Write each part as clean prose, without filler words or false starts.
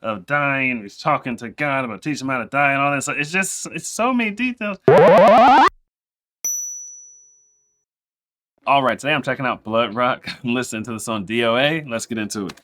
of dying. He's talking to God about teaching him how to die and all that. So it's so many details. All right, today I'm checking out Bloodrock. I'm listening to the song D.O.A. Let's get into it.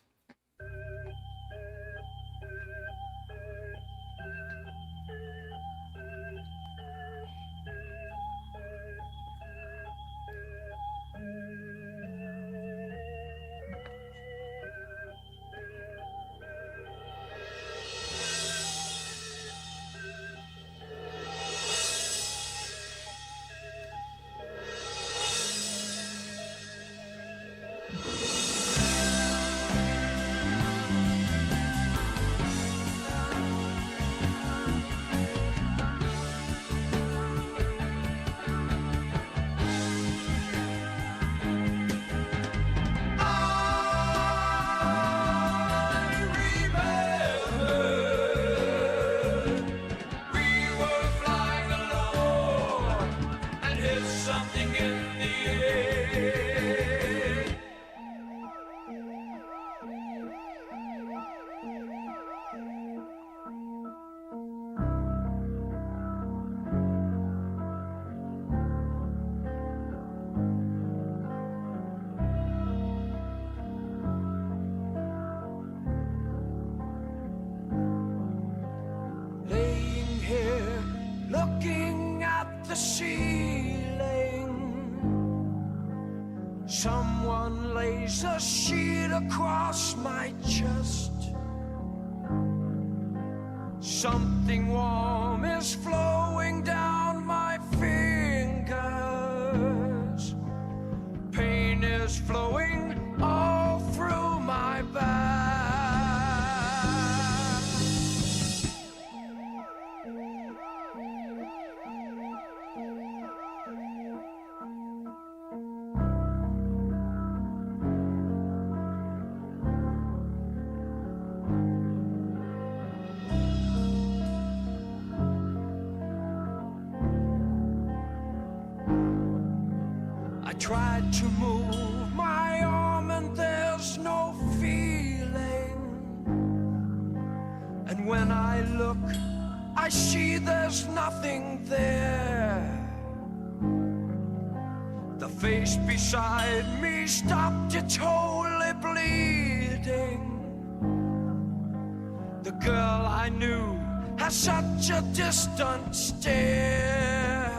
Looking at the ceiling, someone lays a sheet across my chest. Something warm is flowing down my fingers. Pain is flowing all through my back. I tried to move my arm and there's no feeling. And when I look, I see there's nothing there. The face beside me stopped, it's wholly bleeding. The girl I knew has such a distant stare.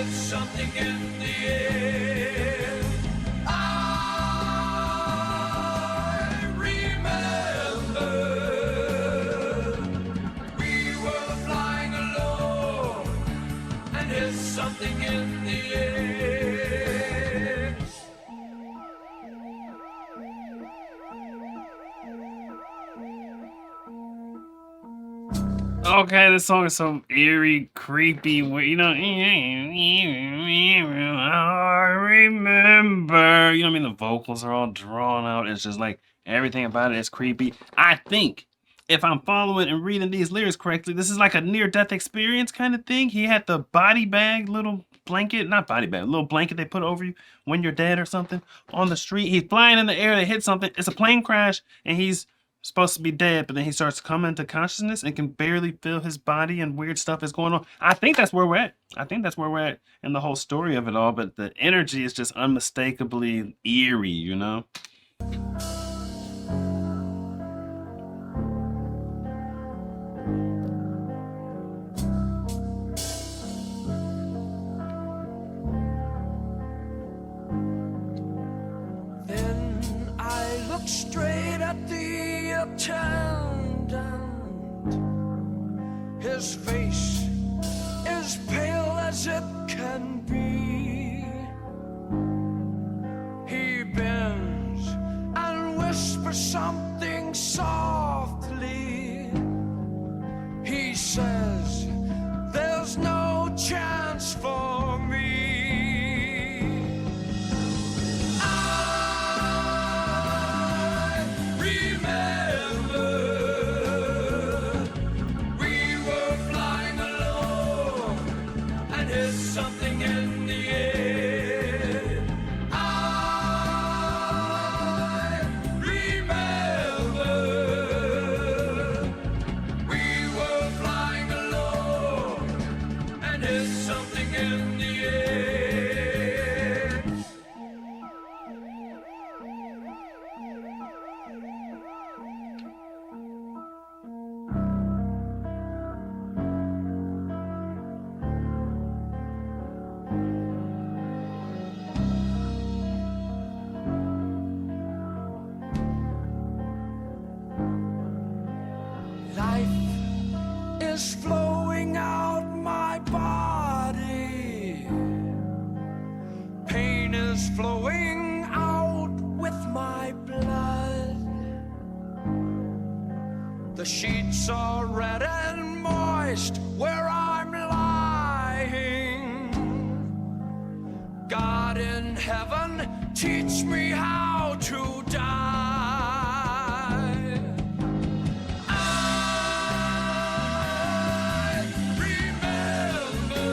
Something in the air. I remember we were flying alone and hit something in the air. Okay, this song is so eerie, creepy, you know, I remember, you know what I mean? The vocals are all drawn out. It's just like everything about it is creepy. I think if I'm following and reading these lyrics correctly, this is like a near-death experience kind of thing. He had the body bag, little blanket, not body bag, little blanket they put over you when you're dead or something on the street. He's flying in the air, they hit something, it's a plane crash, and he's supposed to be dead, but then he starts coming to consciousness and can barely feel his body and weird stuff is going on. I think that's where we're at. I think that's where we're at in the whole story of it all, but the energy is just unmistakably eerie, you know? Then I look straight at the attendant. His face is pale as it can be. He bends and whispers something softly. He says, "There's no chance for me." Remember, we were something in the air. I remember we were flying alone and hit something in the air. Life is flowing out my body. Pain is flowing out with my blood. The sheets are red and moist where I'm lying. God in heaven, teach me how to die. I remember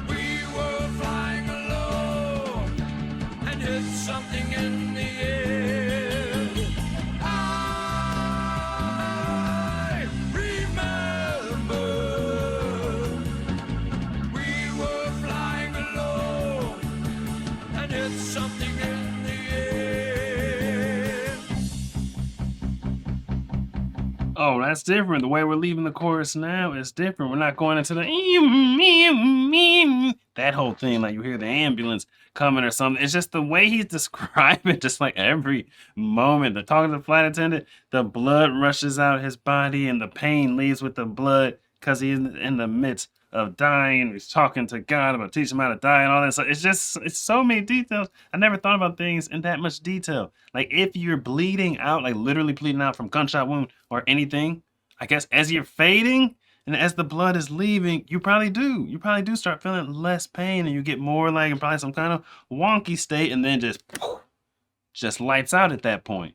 we were flying alone and hit something in the air. I remember we were flying alone and hit something in the air. Oh, that's different. The way we're leaving the chorus now is different. We're not going into the that whole thing like you hear the ambulance coming or something. It's just the way he's describing, just like every moment. The talking to the flight attendant, the blood rushes out his body and the pain leaves with the blood because he's in the midst of dying. He's talking to God about teaching him how to die and all that. So it's so many details. I never thought about things in that much detail. Like if you're bleeding out, like literally bleeding out from gunshot wound or anything, I guess as you're fading and as the blood is leaving, you probably do start feeling less pain and you get more like in probably some kind of wonky state and then just lights out at that point.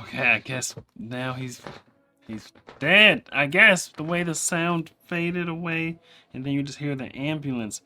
Okay, I guess now he's dead. I guess the way the sound faded away, and then you just hear the ambulance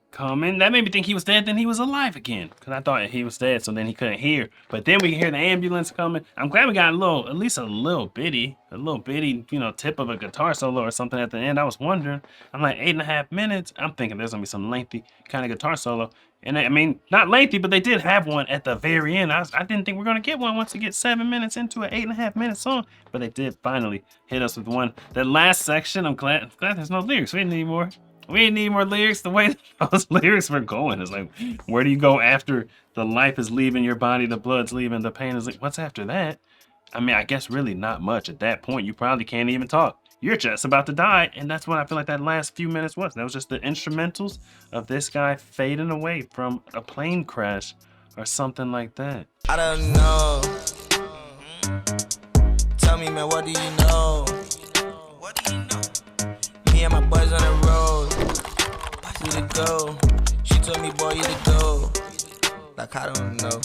coming. That made me think he was dead, then he was alive again. Because I thought he was dead, so then he couldn't hear. But then we can hear the ambulance coming. I'm glad we got at least a little bitty, you know, tip of a guitar solo or something at the end. I was wondering. I'm like, 8.5 minutes. I'm thinking there's going to be some lengthy kind of guitar solo. And I mean, not lengthy, but they did have one at the very end. I didn't think we are going to get one once we get 7 minutes into an 8.5 minute song. But they did finally hit us with one. The last section, I'm glad there's no lyrics. We didn't need more. We didn't need more lyrics. The way those lyrics were going is like, where do you go after the life is leaving your body, the blood's leaving, the pain is like, what's after that? I mean, I guess really not much. At that point, you probably can't even talk. You're just about to die, and that's what I feel like that last few minutes was. That was just the instrumentals of this guy fading away from a plane crash or something like that. I don't know. Tell me, man, what do you know? What do you know? Me and my boys on the road. Who to go? She told me, boy, you to go. Like, I don't know.